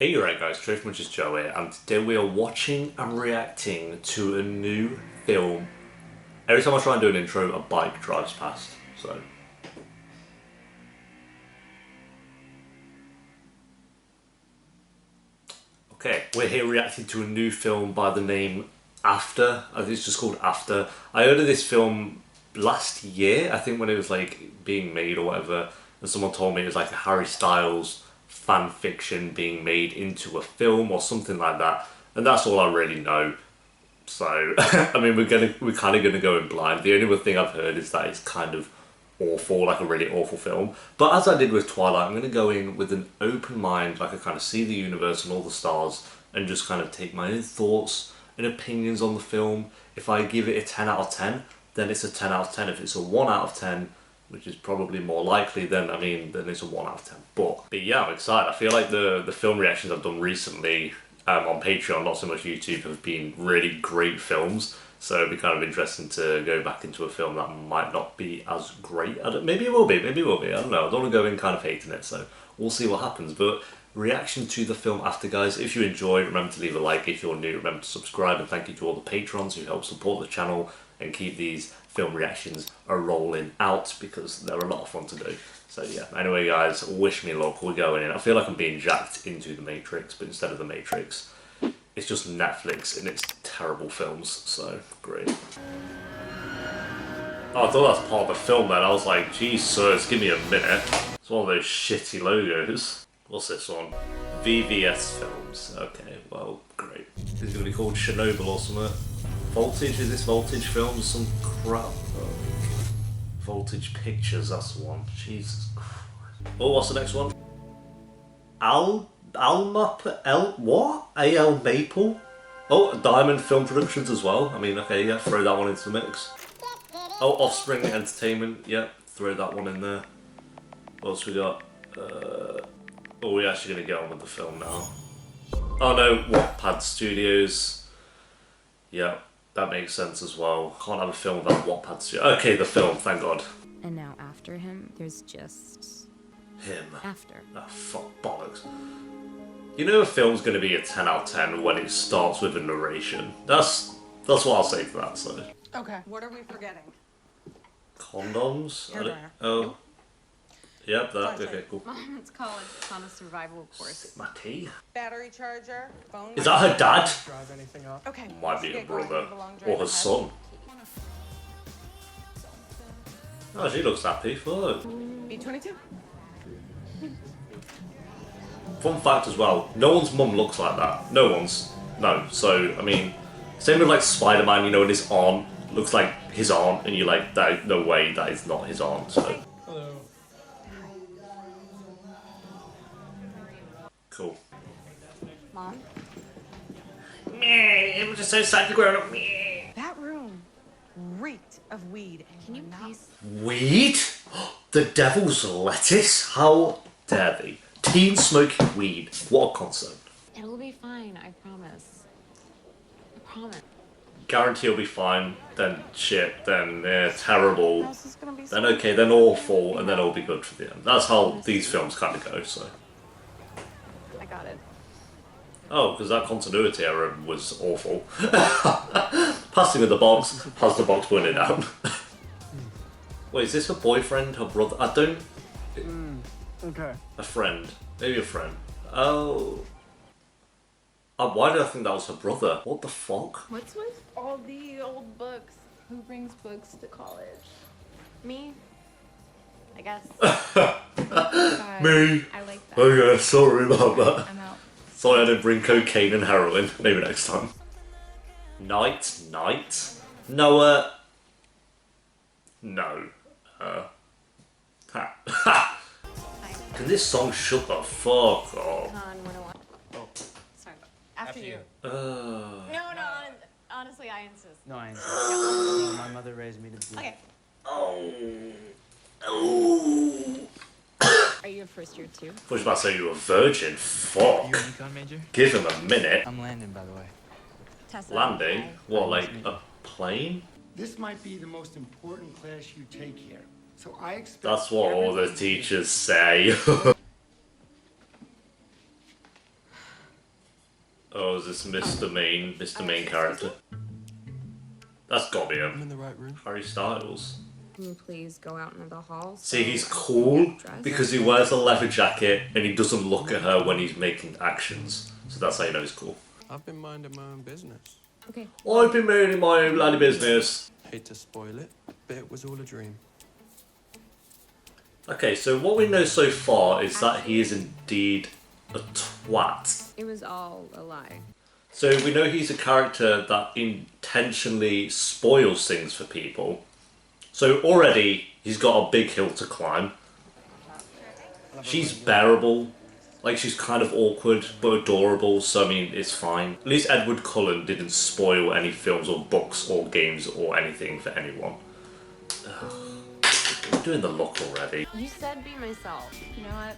Hey, you're right, guys. Trade Munch's Joe here, and today we are watching and reacting to a new film. Every time I try and do an intro, a bike drives past. So, okay, we're here reacting to a new film by the name After. I think it's just called After. I heard of this film last year, I think when it was like being made or whatever, and someone told me it was like a Harry Styles fan fiction being made into a film or something like that. And that's all I really know. So, I mean, we're kind of gonna go in blind. The only other thing I've heard is that it's kind of awful, like a really awful film. But as I did with Twilight, I'm gonna go in with an open mind, like I kind of see the universe and all the stars, and just kind of take my own thoughts and opinions on the film. If I give it a 10 out of 10, then it's a 10 out of 10. If it's a 1 out of 10, which is probably more likely, then then it's a 1 out of 10. But yeah, I'm excited. I feel like the film reactions I've done recently on Patreon, not so much YouTube, have been really great films. So it'd be kind of interesting to go back into a film that might not be as great. Maybe it will be, maybe it will be. I don't know. I don't want to go in kind of hating it, so we'll see what happens. But reaction to the film After, guys. If you enjoyed, remember to leave a like. If you're new, remember to subscribe. And thank you to all the patrons who help support the channel and keep these film reactions are rolling out, because they're a lot of fun to do. So yeah, anyway guys, wish me luck, we're going in. I feel like I'm being jacked into the Matrix, but instead of the Matrix, it's just Netflix and it's terrible films, so great. Oh, I thought that was part of the film then. I was like, Jesus, give me a minute. It's one of those shitty logos. What's this one? VVS Films. Okay, well, great. This is going to be called Chernobyl or something. Voltage? Is this Voltage Films? Some crap. Oh. Voltage Pictures, that's the one. Jesus Christ. Oh, what's the next one? What? AL Maple? Oh, Diamond Film Productions as well. I mean, okay, yeah, throw that one into the mix. Oh, Offspring Entertainment, yeah, throw that one in there. What else we got? Oh, we're actually going to get on with the film now. Oh no, Wattpad Studios. Yeah, that makes sense as well. Can't have a film without Wattpad Studios. Okay, the film, thank God. And now after him, there's just Him. after. Oh, fuck, bollocks. You know a film's going to be a 10 out of 10 when it starts with a narration. That's what I'll say for that, so. Okay. What are we forgetting? Condoms? Hairdryer. Oh. Yep, that. Flashlight. Okay, cool. It's college. It's on a survival course. My tea? Battery charger. Phone. Is that her dad? Drive anything up? Okay. Might be her Get going. brother. Leave a long drive Or her ahead. son. Oh, she looks happy. Fuck. B22. Fun fact as well, no one's mum looks like that. No one's. No. So, I mean, same with like Spider-Man, you know, and his aunt looks like his aunt, and you're like, no way, that is not his aunt, so. Hello. Cool. Mom? Meh, I'm just so sad to grow up. Meh. That room reeked of weed. Can you please? Weed? The devil's lettuce? How dare they? Teen smoking weed. What a concept. It'll be fine. I promise. I promise. Guarantee you'll be fine, then shit, then terrible, House is gonna be then okay, then awful, and then it'll be good for the end. That's how these films kind of go, so. I got it. Oh, because that continuity error was awful. Passing with the box, has the box pointed out. Wait, is this her boyfriend, her brother? I don't... Okay. A friend. Maybe a friend. Oh... why did I think that was her brother? What the fuck? What's with all the old books? Who brings books to college? Me? I guess. Me. I like that. Oh yeah, sorry about that. I'm out. Sorry I didn't bring cocaine and heroin. Maybe next time. Night? Noah? No. Ha. Ha. Can this song shut the fuck up? On 101. Oh, Sorry. after you. No, honestly, I insist. no, I ain't. My mother raised me to be. Okay. Oh. Oh. Are you a first year too? I was about to say you were a virgin. You Fuck. an econ major? Give him a minute. I'm Landon, by the way. Tessa. Landing? Hi. What, like a plane? This might be the most important class you take here. So I expect That's what all the everything- teachers say. Oh, is this Mr. Main character? That's gotta be I'm him. in the right room. Harry Styles. Can you please go out into the hall? See, he's cool because he wears a leather jacket and he doesn't look at her when he's making actions. So that's how you know he's cool. I've been minding my own business. Okay. I've been minding my own bloody business. Hate to spoil it, but it was all a dream. Okay, so what we know so far is that he is indeed a twat. It was all a lie. So we know he's a character that intentionally spoils things for people. So already he's got a big hill to climb. She's bearable. Like, she's kind of awkward but adorable, so I mean, it's fine. At least Edward Cullen didn't spoil any films or books or games or anything for anyone. Ugh. I'm doing the look already. You said be myself. You know what?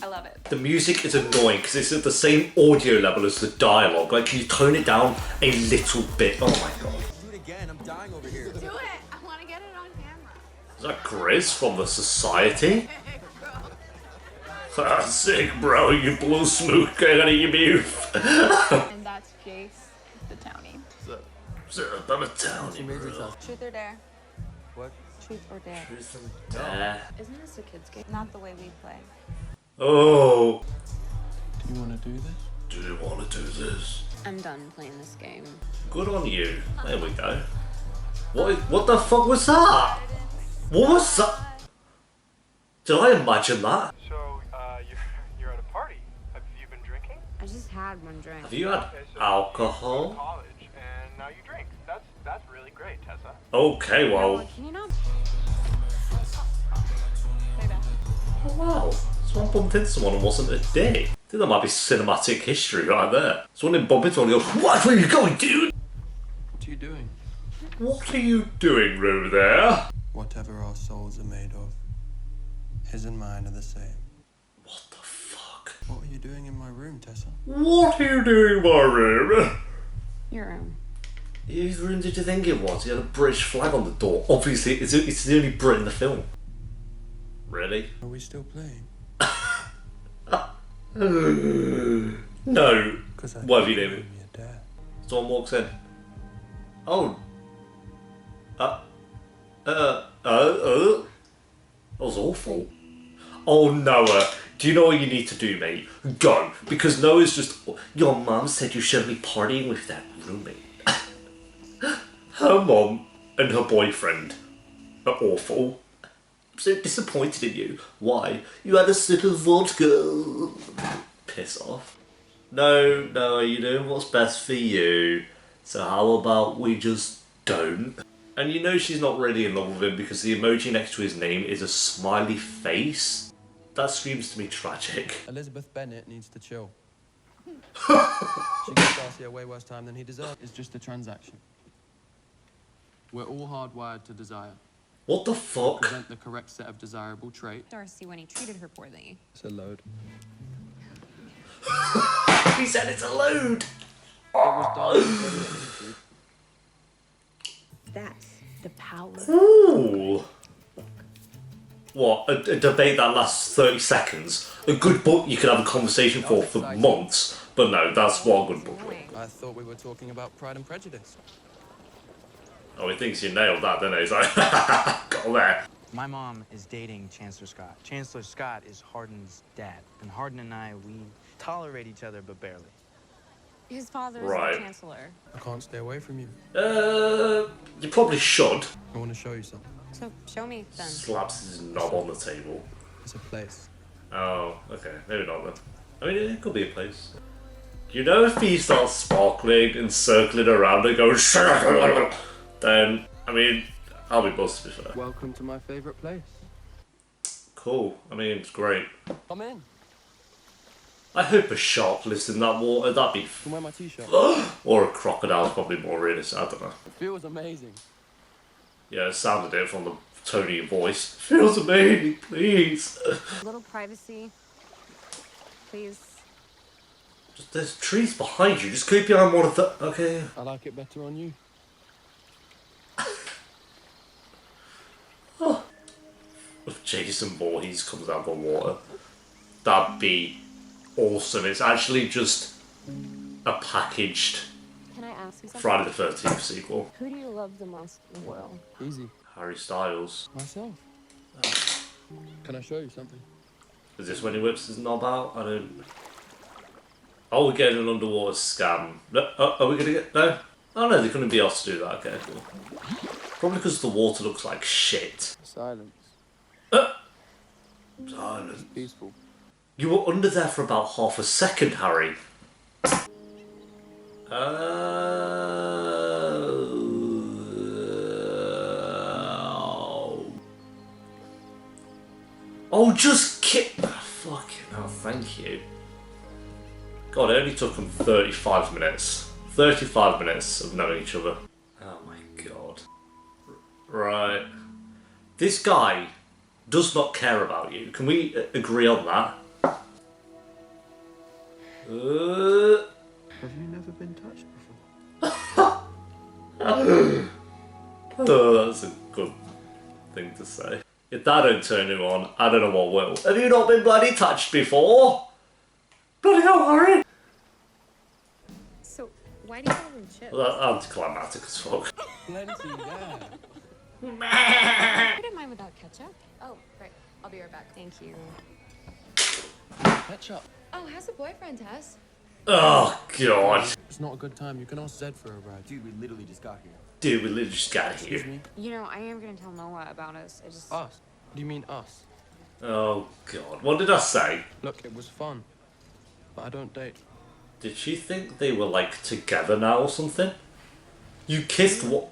I love it. The music is annoying because it's at the same audio level as the dialogue. Like, can you tone it down a little bit? Oh my god. Do it again, I'm dying over here. Do it. I want to get it on camera. Is that Grizz from the Society? Ah, sick, bro. You blew smoke out of your mouth. And that's Jace, the townie. I'm a townie, bro. Truth or dare? What? Truth or dare? Dare. Isn't this a kid's game? Not the way we play. Oh. Do you want to do this? Do you want to do this? I'm done playing this game. Good on you. There we go. What the fuck was that? What was that? Did I imagine that? So, you're at a party. Have you been drinking? I just had one drink. Have you had Okay, so alcohol? You go to college, and now you drink. That's really great, Tessa. Okay, well. Can you not? Oh wow. Someone bumped into someone and wasn't a dick. I think that might be cinematic history right there. Someone didn't bump into one and go, "What? Where are you going, dude? What are you doing? What are you doing over there?" Whatever our souls are made of, his and mine are the same. What the fuck? What are you doing in my room, Tessa? What are you doing in my room? Your room. Whose room did you think it was? He had a British flag on the door. Obviously, it's the only Brit in the film. Really? Are we still playing? No. Because What have you named it? Your dad. Someone walks in. Oh. That was awful. Oh, Noah. Do you know what you need to do, mate? Go. Because Noah's just... Your mum said you shouldn't be partying with that roommate. Her mum and her boyfriend are awful. I'm so disappointed in you. Why? You had a sip of vodka. Piss off. No, you're doing what's best for you. So how about we just don't? And you know she's not really in love with him because the emoji next to his name is a smiley face. That screams to me tragic. Elizabeth Bennet needs to chill. She gives Darcy a way worse time than he deserves. It's just a transaction. We're all hardwired to desire. What the fuck? Present the correct set of desirable traits. Darcy when he treated her poorly. It's a load. He said it's a load! It was Darcy's That's the power. Ooh. What? A debate that lasts 30 seconds? A good book you could have a conversation for months. But no, that's what a good book is. I thought we were talking about Pride and Prejudice. Oh, he thinks you nailed that, doesn't he? He's like, got there. My mom is dating Chancellor Scott. Chancellor Scott is Hardin's dad. And Hardin and I, we tolerate each other, but barely. His father is Right. the chancellor. I can't stay away from you. You probably should. I want to show you something. So show me then. Slaps his knob on the table. It's a place. Oh, okay. Maybe not then. I mean, it could be a place. You know, if he starts sparkling and circling around and going, then, I mean, I'll be buzzed to be fair. Welcome to my favorite place. Cool. I mean, it's great. Come in. I hope a shark lives in that water. That'd be... You can wear my t-shirt. Or a crocodile's probably more realistic. I don't know. It feels amazing. Yeah, it sounded it from the Tony voice. Feels amazing, please. A little privacy. Please. Just, there's trees behind you. Just creep behind one of the... Okay. I like it better on you. If Jason Voorhees comes out of the water, that'd be awesome. It's actually just a packaged Can I ask you something? Friday the 13th sequel. Who do you love the most in the world? Easy. Harry Styles. Myself. Can I show you something? Is this when he whips his knob out? I don't... Oh, we're getting an underwater scam. No, are we gonna get... No? Oh no, they couldn't be asked to do that. Okay, cool. Probably because the water looks like shit. Silence. Silence. Peaceful. You were under there for about half a second, Harry. Oh, just kick. Fucking hell, thank you. God, it only took them 35 minutes. 35 minutes of knowing each other. Oh my god. Right. This guy does not care about you. Can we agree on that? Have you never been touched before? Oh, that's a good thing to say. If that don't turn him on, I don't know what will. Have you not been bloody touched before? Bloody hell, Harry! So, why do you call them chips? Well, that's anticlimactic as fuck. Plenty, yeah. I don't mind without ketchup. Oh, right. I'll be right back. Thank you. Catch up. Oh, how's the boyfriend, Tess? Oh, God. It's not a good time. You can ask Zed for a ride. Dude, we literally just got here. Dude, we literally just got Excuse here. me? You know, I am gonna tell Noah about us. I just... Us. What do you mean us? Oh, God. What did I say? Look, it was fun. But I don't date. Did she think they were, like, together now or something? You kissed what?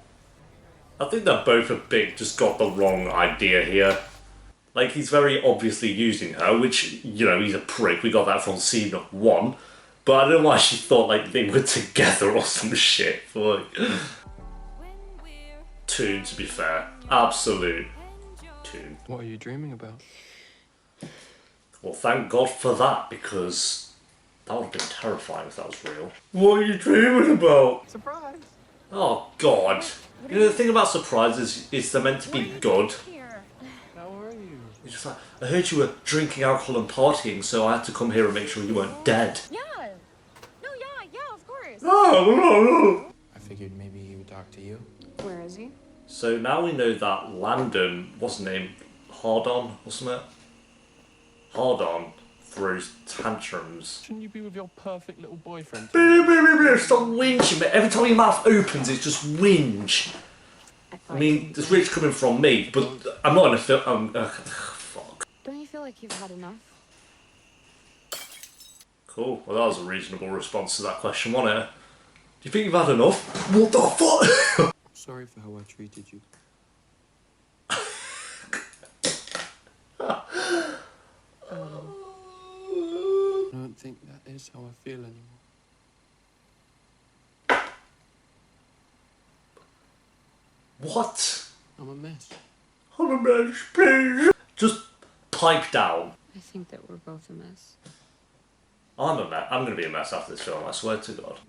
I think they're both a bit just got the wrong idea here. Like, he's very obviously using her, which, you know, he's a prick. We got that from scene 1. But I don't know why she thought, like, they were together or some shit. Like, tune, to be fair. Absolute tune. What are you dreaming about? Well, thank God for that, because that would have been terrifying if that was real. What are you dreaming about? Surprise! Oh, God. You know, the thing about surprises is they're meant to be good. How are you? It's just like, I heard you were drinking alcohol and partying, so I had to come here and make sure you weren't dead. Yeah! No, yeah, of course! Oh, I figured maybe he would talk to you. Where is he? So now we know that Landon, what's his name? Hardon, wasn't it? Hardon throws tantrums. Shouldn't you be with your perfect little boyfriend? Stop whinging, but every time your mouth opens, it's just whinge. I mean, it's rich coming from me, but I'm not in a film. Fuck. Don't you feel like you've had enough? Cool. Well, that was a reasonable response to that question, wasn't it? Do you think you've had enough? What the fuck? Sorry for how I treated you. I don't think that is how I feel anymore. What? I'm a mess. I'm a mess, please. Just pipe down. I think that we're both a mess. I'm a mess. I'm gonna be a mess after this film, I swear to God.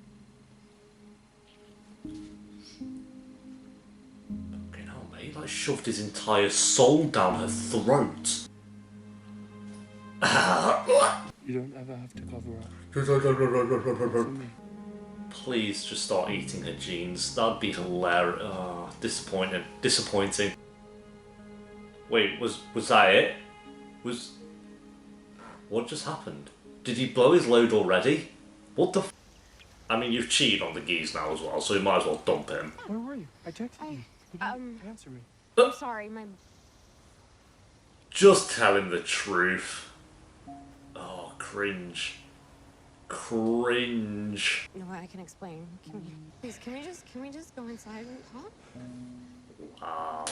Fucking hell, mate. He like shoved his entire soul down her throat. You don't ever have to cover up. For me. Please just start eating her jeans. That'd be hilarious. Oh, disappointing. Disappointing. Wait, was that it? What just happened? Did he blow his load already? What the I mean, you've cheated on the geese now as well, so you might as well dump him. Where were you? I texted you. You didn't answer me. I'm sorry, my... Just tell him the truth. Oh, cringe. Cringe. No, I can explain. Please, can we just go inside and talk? Wow.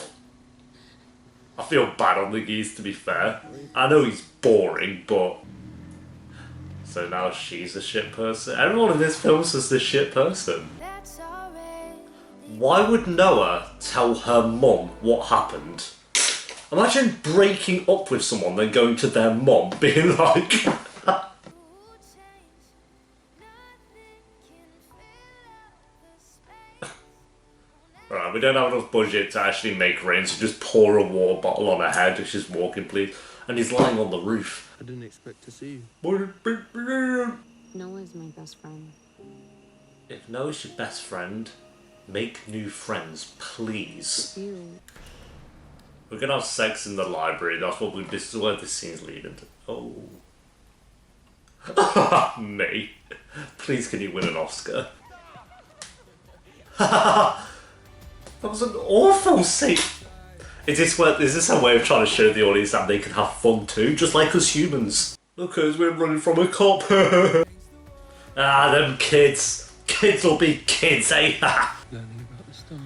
I feel bad on the geese, to be fair. I know he's boring, but... So now she's a shit person? Everyone in this film says the shit person. Why would Noah tell her mum what happened? Imagine breaking up with someone, then going to their mum, being like... Right, we don't have enough budget to actually make rain, so just pour a water bottle on her head as she's walking, please. And he's lying on the roof. I didn't expect to see you. Noah's my best friend. If Noah's your best friend, make new friends, please. You. We're gonna have sex in the library. This is where this scene's leading to. Oh. Me. Please, can you win an Oscar? That was an awful scene. Is this a way of trying to show the audience that they can have fun too, just like us humans? Look at us, we're running from a cop. Them kids. Kids will be kids, eh? Learning about the stars.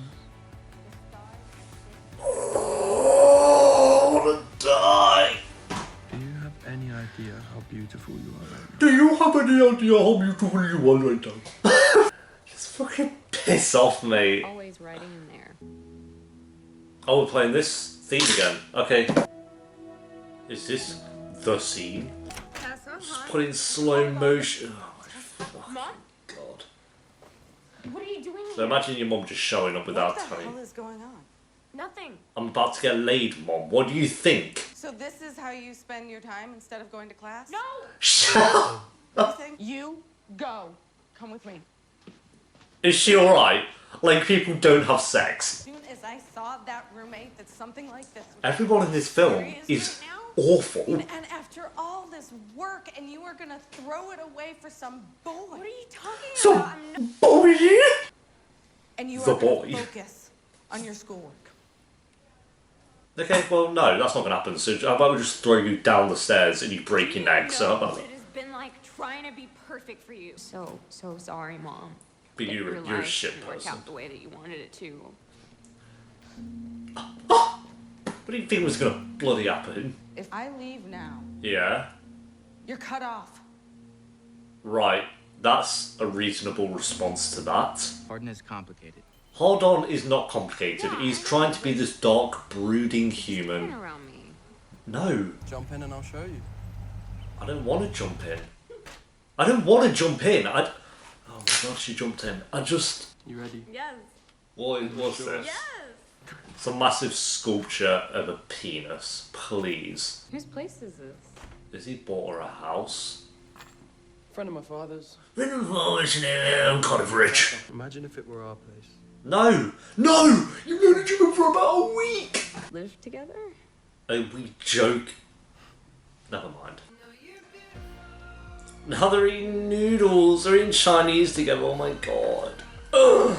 Oh, I wanna die. Do you have any idea how beautiful you are right now? Do you have any idea how beautiful you are right now? Just fucking piss off, mate. Always writing in there. Oh, we're playing this theme again. Okay. Is this the scene? Just put it in slow motion. Oh my fucking god. What are you doing So imagine your mum just showing up without What the telling hell you. is going on? Nothing. I'm about to get laid, Mum. What do you think? So this is how you spend your time instead of going to class? No. Shut up. You go. Come with me. Is she alright? Like, people don't have sex. As soon as I saw that roommate, that something like this was Everyone in this film serious is right now? awful. And after all this work, and you are gonna throw it away for some boy. What are you talking So, about? I'm not. boy, And you The are gonna boy. focus on your schoolwork. Okay, well, no, that's not gonna happen. So, how about we just throw you down the stairs and you break your neck? So, how know about what that? it has been like trying to be perfect for you. So sorry, Mom. But that you're your a life shit didn't work person. out the way that you wanted it to. What do you think was gonna bloody happen? If I leave now, Yeah, you're cut off. right. That's a reasonable response to that. Harden is complicated. Hold on is not complicated. He's trying to be this dark, brooding Turn human. around me. No, Jump in and I'll show you. I don't want to jump in. I don't want to jump in. Oh my god, she jumped in. You ready? Yes. What's this? Yes. It's a massive sculpture of a penis. Please. Whose place is this? Has he bought her a house? Friend of my father's. I'm kind of rich. Imagine if it were our place. No! No! You've known each other for about a week! Live together? We joke. Never mind. Now they're eating noodles. They're eating Chinese together. Oh my god. Ugh.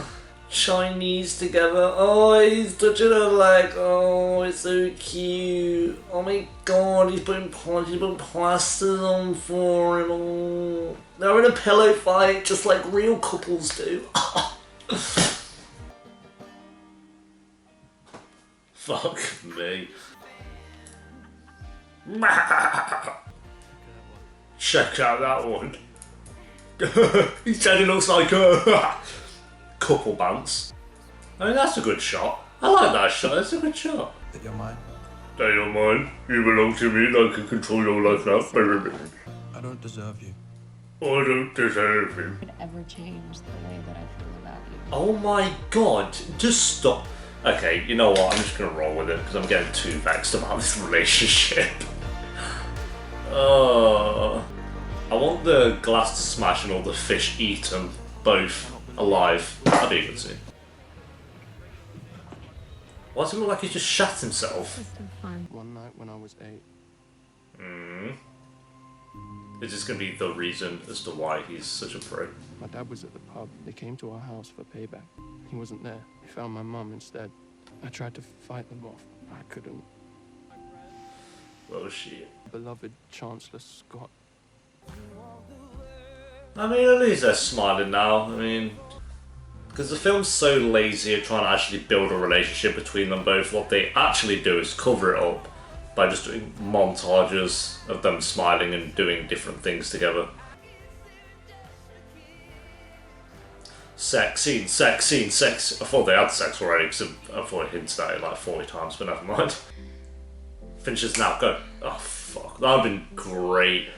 Chinese together. Oh, he's touching her leg. Oh, it's so cute. Oh my god, he's putting plasters on for him. Oh. They're in a pillow fight just like real couples do. Fuck me. Check out that one. He said it looks like a couple bounce. I mean, that's a good shot. I like that shot. That's a good shot. That you're mine. They don't mind. You belong to me. I can control your life now. I don't deserve you. I don't deserve you. Could ever change the way that I feel about you. Oh my god. Just stop. Okay, you know what? I'm just gonna roll with it because I'm getting too vexed about this relationship. I want the glass to smash and all the fish eat them both alive. That'd be a good scene. Why does it look like he just shat himself? Just have fun. One night when I was 8, Is this gonna be the reason as to why he's such a prick? my dad was at the pub. They came to our house for payback. He wasn't there. He found my mum instead. I tried to fight them off. I couldn't. Oh shit. Beloved Chancellor Scott. I mean, at least they're smiling now. I mean, because the film's so lazy at trying to actually build a relationship between them both. What they actually do is cover it up by just doing montages of them smiling and doing different things together. Sex scene, sex scene, sex. I thought they had sex already because I thought it hinted at it like 40 times, but never mind. Finishes now, go. Oh fuck, that would've been great.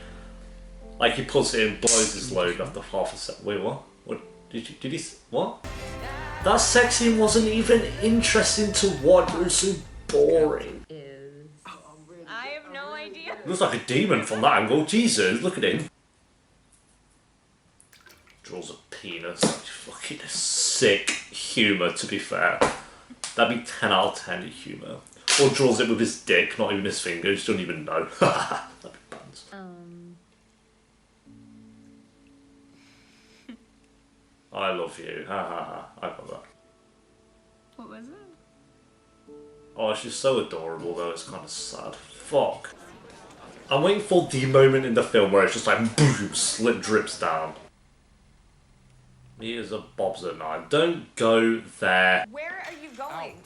Like he pulls it in, blows his load after half a second. Wait, what? What did he? What? That sex scene wasn't even interesting to watch. It was so boring. I have no idea. Looks like a demon from that angle. Jesus, look at him. draws a penis. Fucking sick humour, to be fair. That'd be 10 out of 10 humour. Or draws it with his dick, not even his fingers, don't even know. That'd be bands. I love you. Ha ha ha. I got that. What was it? Oh, she's so adorable though, it's kind of sad. Fuck. I'm waiting for the moment in the film where it's just like boom, slip drips down. Meters of Bob's at night. Don't go there. Where are you going?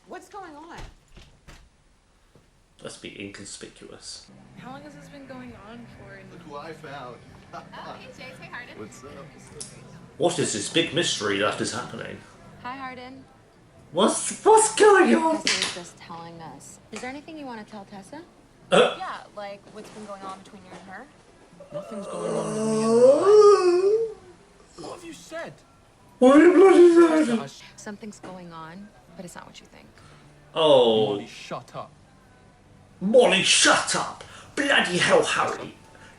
What's going on? Let's be inconspicuous. How long has this been going on for? Look who I found. Oh, hey, Jace. Hey, Hardin. What's up? What is this big mystery that is happening? Hi, Hardin. What's going on? Tessa was just telling us. Is there anything you want to tell Tessa? Yeah, like what's been going on between you and her? Nothing's going on with me and my life. What have you said? What are you bloody saying? Something's going on, but it's not what you think. Oh. Molly, shut up. Molly, shut up! Bloody hell, Harry.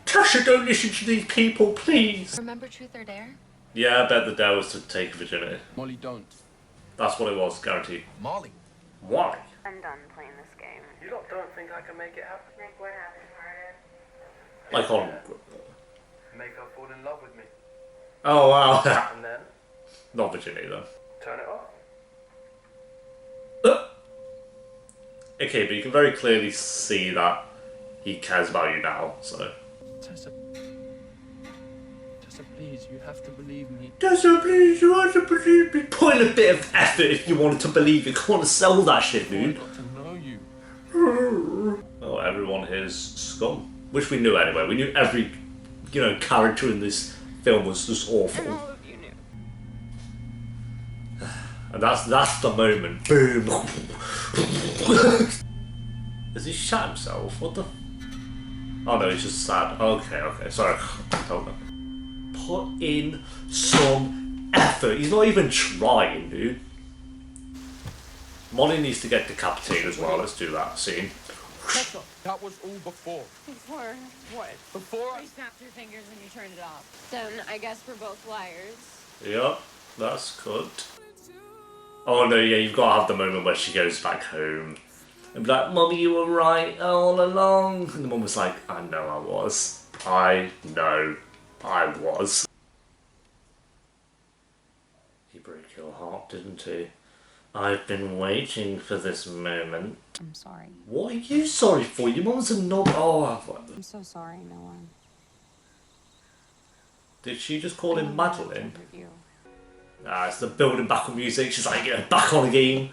Tasha, don't listen to these people, please. Remember Truth or Dare? Yeah, I bet the dare was to take virginity. Molly, don't. That's what it was, guaranteed. Molly. Why? I'm done playing this game. You lot don't think I can make it happen? Nick, what happened, Hardin? Like on... Make her fall in love with me. Oh, wow. And then Not virginity, though. turn it off. Okay, but you can very clearly see that he cares about you now, so... Tessa. Tessa, please, you have to believe me. Tessa, please, you have to believe me. Put in a bit of effort if you wanted to believe it. You want to sell that shit, I dude. got to know you. Oh, everyone here's scum. Which we knew anyway. We knew every, character in this film was just awful. All of you knew. And that's the moment. Boom. Has he shot himself? What the? Oh no, he's just sad. Okay. Sorry. Hold on. Put in some effort. He's not even trying, dude. Molly needs to get decapitated as well. Let's do that scene. Tessa, that was all before. Before what? Before I... You snapped your fingers and you turned it off. Then I guess we're both liars. Yep, that's good. Oh no, yeah, you've got to have the moment where she goes back home and be like, Mummy, you were right all along. And the mum was like, I know I was. I know I was. He broke your heart, didn't he? I've been waiting for this moment. I'm sorry. What are you sorry for? Your mum's a knob. Oh, I'm so sorry, Noah. did she just call him Madeline? You. Nah, it's the building back on music. She's like, yeah, back on again.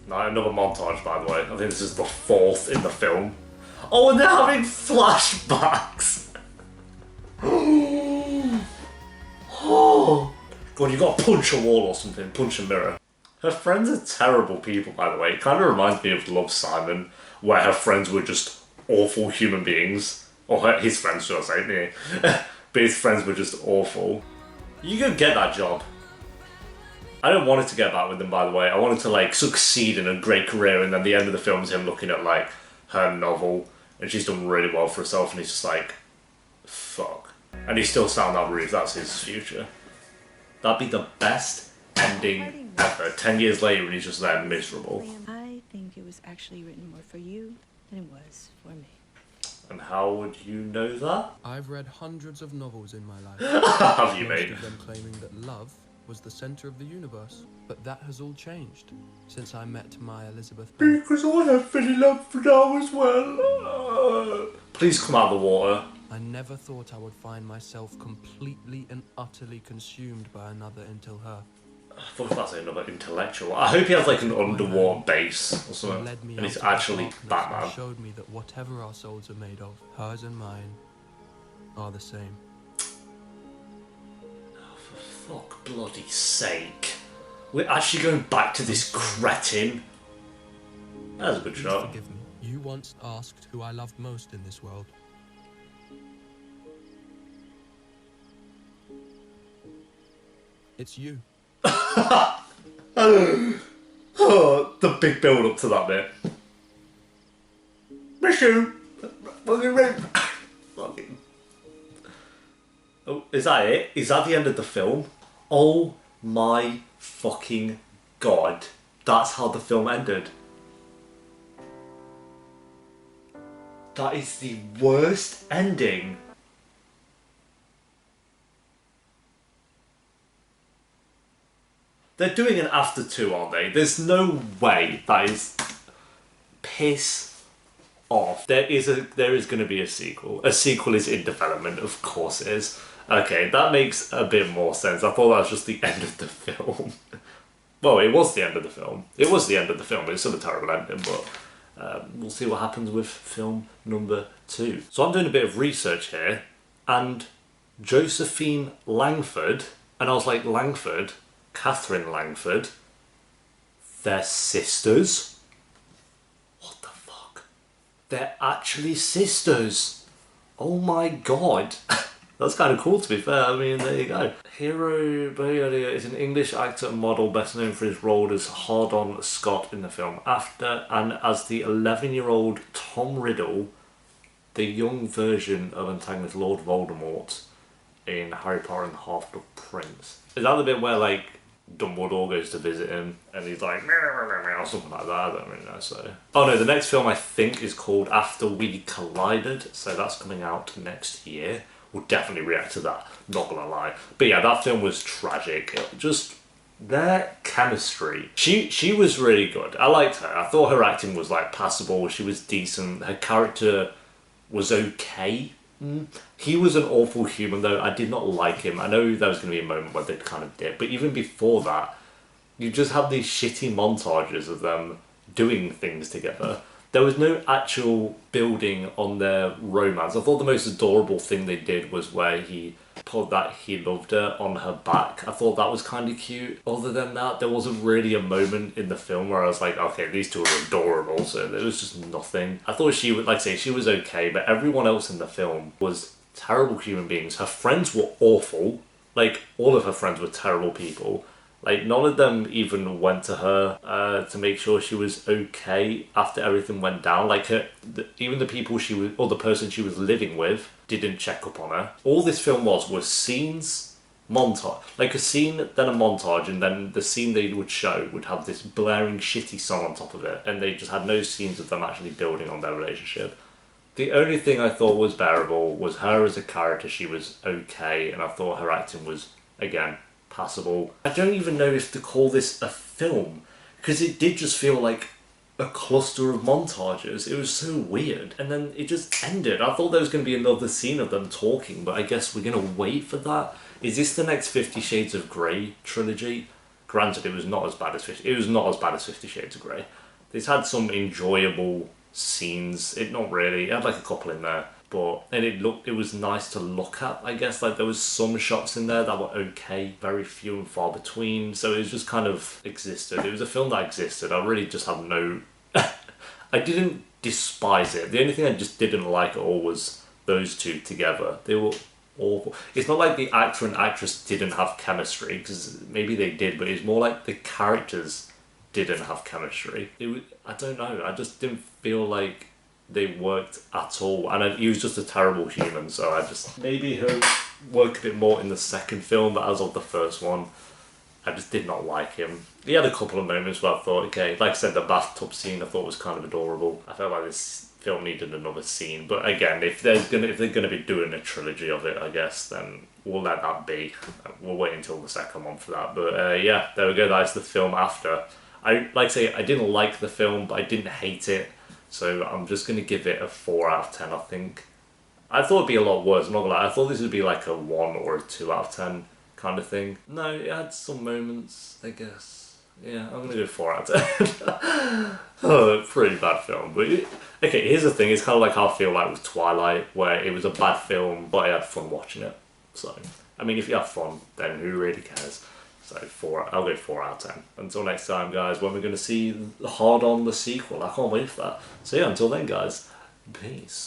No, another montage, by the way. I think this is the 4th in the film. Oh, and they're having flashbacks. Oh, God, you got to punch a wall or something. Punch a mirror. Her friends are terrible people, by the way. It kind of reminds me of Love, Simon, where her friends were just awful human beings. Or his friends, should I say. But his friends were just awful. You go get that job. I don't want it to get back with them, by the way. I wanted to, succeed in a great career, and then the end of the film is him looking at, her novel, and she's done really well for herself, and he's just like, fuck. And he's still sat on that roof, that's his future. That'd be the best ending ever. 10 years later, and he's just there miserable. I think it was actually written more for you than it was for me. And how would you know that? I've read hundreds of novels in my life. Have you, mate? Most of them claiming that love was the center of the universe. But that has all changed since I met my Elizabeth Bennet. Because I have been in love now as well. Please come out of the water. I never thought I would find myself completely and utterly consumed by another until her. I thought that's another intellectual. I hope he has an underwater base or It something. led me And he's out of the actually darkness and Batman. showed me that whatever our souls are made of, hers and mine, are the same. For fuck bloody sake. We're actually going back to this cretin. That was a good Please shot. forgive me. You once asked who I loved most in this world. It's you. Oh, the big build up to that bit. Miss you. Fucking. Oh, is that it? Is that the end of the film? Oh my fucking god. That's how the film ended. That is the worst ending. They're doing an after 2, aren't they? There's no way that is... Piss off. There is going to be a sequel. A sequel is in development, of course it is. Okay, that makes a bit more sense. I thought that was just the end of the film. Well, it was the end of the film. It was the end of the film. It's still a terrible ending, but we'll see what happens with film number 2. So I'm doing a bit of research here, and Josephine Langford, and I was like, Langford? Catherine Langford? They're sisters? What the fuck? They're actually sisters! Oh my god! That's kind of cool, to be fair. I mean, there you go. Hero Boyega is an English actor and model best known for his role as Hardon Scott in the film After, and as the 11-year-old Tom Riddle, the young version of antagonist Lord Voldemort in Harry Potter and the Half-Blood Prince. Is that the bit where, like, Dumbledore goes to visit him and he's like, or something like that? I don't really know. So, oh no, the next film I think is called After We Collided, so that's coming out next year. We'll definitely react to that, not gonna lie. But yeah, that film was tragic. Just their chemistry. She was really good. I liked her. I thought her acting was like passable. She was decent. Her character was okay. He was an awful human though. I did not like him. I know there was going to be a moment where they'd kind of dip, but even before that, you just have these shitty montages of them doing things together. There was no actual building on their romance. I thought the most adorable thing they did was where he put that he loved her on her back. I thought that was kind of cute. Other than that, there wasn't really a moment in the film where I was like, okay, these two are adorable, so there was just nothing. I thought she would, like I say, she was okay, but everyone else in the film was terrible human beings. Her friends were awful. Like, all of her friends were terrible people. Like, none of them even went to her to make sure she was okay after everything went down. Like, even the people she was, or the person she was living with, didn't check up on her. All this film was scenes, montage. Like a scene, then a montage, and then the scene they would show would have this blaring shitty song on top of it. And they just had no scenes of them actually building on their relationship. The only thing I thought was bearable was her as a character. She was okay, and I thought her acting was, again, passable. I don't even know if to call this a film, because it did just feel like a cluster of montages. It was so weird, and then it just ended. I thought there was going to be another scene of them talking, but I guess we're going to wait for that. Is this the next 50 Shades of Grey trilogy? Granted, it was not as bad as 50 Shades of Grey. It's had some enjoyable scenes. Not really. It had like a couple in there. And it was nice to look at, I guess. Like, there was some shots in there that were okay, very few and far between, so it was just kind of existed. It was a film that existed. I really just had no... I didn't despise it. The only thing I just didn't like at all was those two together. They were awful. It's not like the actor and actress didn't have chemistry, because maybe they did, but it's more like the characters didn't have chemistry. I don't know, I just didn't feel like they worked at all, and he was just a terrible human, so I just... Maybe he'll work a bit more in the second film, but as of the first one, I just did not like him. He had a couple of moments where I thought, okay, like I said, the bathtub scene I thought was kind of adorable. I felt like this film needed another scene, but again, if they're gonna be doing a trilogy of it, I guess, then we'll let that be. We'll wait until the second one for that, but yeah, there we go, that's the film After. Like I say, I didn't like the film, but I didn't hate it. So I'm just going to give it a 4 out of 10, I think. I thought it'd be a lot worse, I'm not gonna lie. I thought this would be like a 1 or a 2 out of 10 kind of thing. No, it had some moments, I guess. Yeah, I'm going to go 4 out of 10. Oh, pretty bad film. But okay, here's the thing. It's kind of like how I feel like with Twilight, where it was a bad film, but I had fun watching it. So, I mean, if you have fun, then who really cares? So I'll go 4 out of 10. Until next time, guys, when we're going to see Hard On the sequel. I can't wait for that. So yeah, until then, guys, peace.